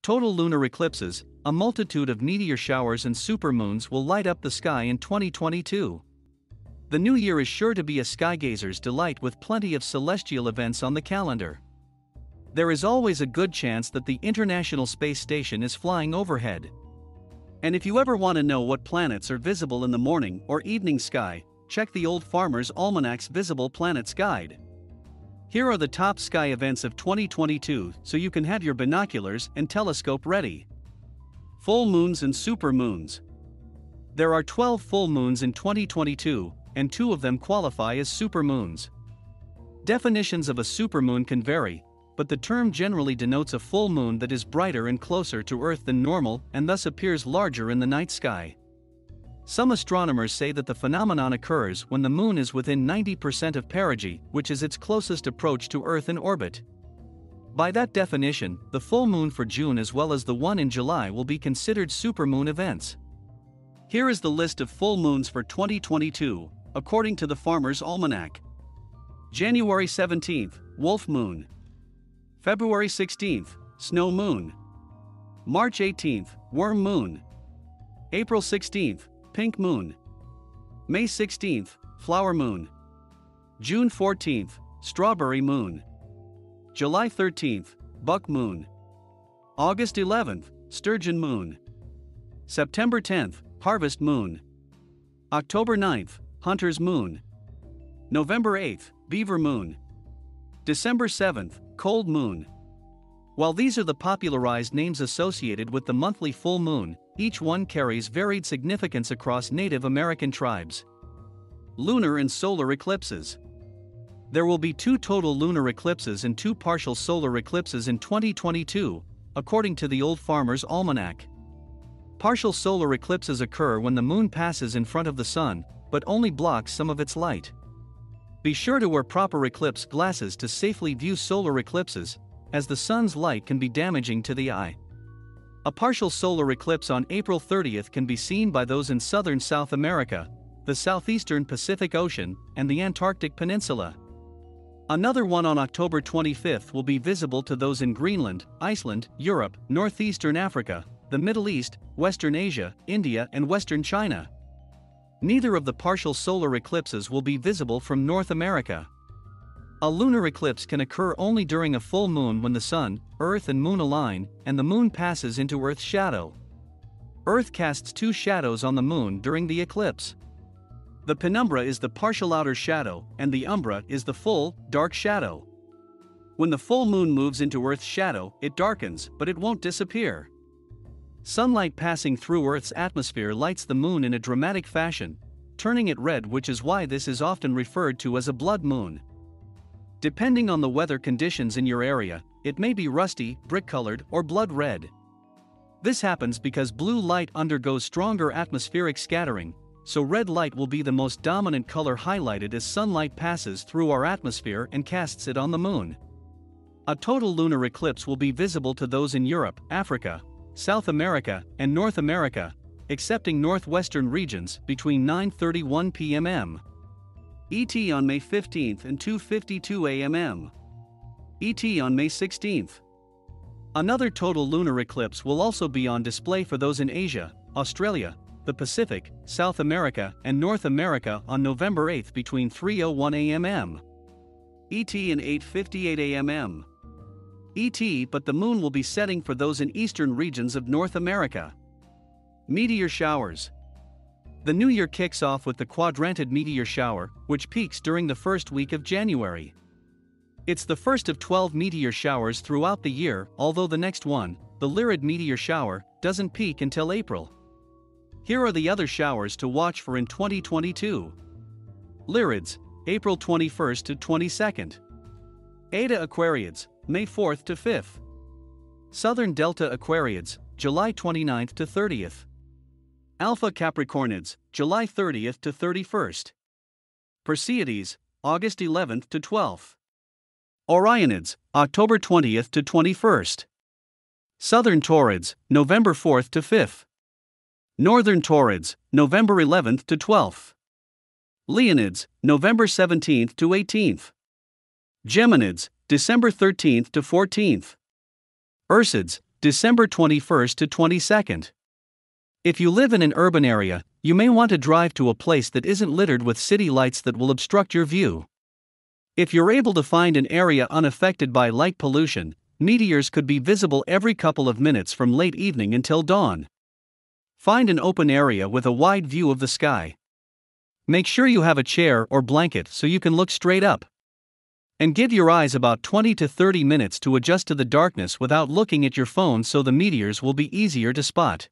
Total lunar eclipses, a multitude of meteor showers and supermoons will light up the sky in 2022. The new year is sure to be a skygazer's delight with plenty of celestial events on the calendar. There is always a good chance that the International Space Station is flying overhead. And if you ever want to know what planets are visible in the morning or evening sky, check the Old Farmer's Almanac's Visible Planets Guide. Here are the top sky events of 2022 so you can have your binoculars and telescope ready. Full moons and supermoons. There are 12 full moons in 2022, and 2 of them qualify as supermoons. Definitions of a supermoon can vary, but the term generally denotes a full moon that is brighter and closer to Earth than normal and thus appears larger in the night sky. Some astronomers say that the phenomenon occurs when the moon is within 90% of perigee, which is its closest approach to Earth in orbit. By that definition, the full moon for June as well as the one in July will be considered supermoon events. Here is the list of full moons for 2022, according to the Farmer's Almanac. January 17th, Wolf Moon. February 16th, Snow Moon. March 18th, Worm Moon. April 16th, Pink Moon. May 16th, Flower Moon. June 14th, Strawberry Moon. July 13th, Buck Moon. August 11th, Sturgeon Moon. September 10th, Harvest Moon. October 9th, Hunter's Moon. November 8th, Beaver Moon. December 7th, Cold Moon. While these are the popularized names associated with the monthly full moon, each one carries varied significance across Native American tribes. Lunar and solar eclipses. There will be 2 total lunar eclipses and 2 partial solar eclipses in 2022, according to the Old Farmer's Almanac. Partial solar eclipses occur when the moon passes in front of the sun, but only blocks some of its light. Be sure to wear proper eclipse glasses to safely view solar eclipses, as the sun's light can be damaging to the eye. A partial solar eclipse on April 30th can be seen by those in southern South America, the southeastern Pacific Ocean, and the Antarctic Peninsula. Another one on October 25th will be visible to those in Greenland, Iceland, Europe, northeastern Africa, the Middle East, Western Asia, India, and Western China. Neither of the partial solar eclipses will be visible from North America. A lunar eclipse can occur only during a full moon when the sun, Earth and moon align, and the moon passes into Earth's shadow. Earth casts 2 shadows on the moon during the eclipse. The penumbra is the partial outer shadow, and the umbra is the full, dark shadow. When the full moon moves into Earth's shadow, it darkens, but it won't disappear. Sunlight passing through Earth's atmosphere lights the moon in a dramatic fashion, turning it red, which is why this is often referred to as a blood moon. Depending on the weather conditions in your area, it may be rusty, brick-colored, or blood red. This happens because blue light undergoes stronger atmospheric scattering, so red light will be the most dominant color highlighted as sunlight passes through our atmosphere and casts it on the moon. A total lunar eclipse will be visible to those in Europe, Africa, South America, and North America, excepting northwestern regions, between 9:31 p.m. ET on May 15th and 2:52 a.m. ET on May 16th. Another total lunar eclipse will also be on display for those in Asia, Australia, the Pacific, South America, and North America on November 8th between 3:01 a.m. ET and 8:58 a.m. ET, but the moon will be setting for those in eastern regions of North America. Meteor showers. The new year kicks off with the Quadranted meteor shower, which peaks during the first week of January. It's the first of 12 meteor showers throughout the year, although the next one, the Lyrid meteor shower, doesn't peak until April. Here are the other showers to watch for in 2022. Lyrids, April 21st to 22nd. Eta Aquariids, May 4th to 5th. Southern Delta Aquariids, July 29th to 30th. Alpha Capricornids, July 30th to 31st. Perseids, August 11th to 12th. Orionids, October 20th to 21st. Southern Taurids, November 4th to 5th. Northern Taurids, November 11th to 12th. Leonids, November 17th to 18th. Geminids, December 13th to 14th. Ursids, December 21st to 22nd. If you live in an urban area, you may want to drive to a place that isn't littered with city lights that will obstruct your view. If you're able to find an area unaffected by light pollution, meteors could be visible every couple of minutes from late evening until dawn. Find an open area with a wide view of the sky. Make sure you have a chair or blanket so you can look straight up. And give your eyes about 20 to 30 minutes to adjust to the darkness without looking at your phone so the meteors will be easier to spot.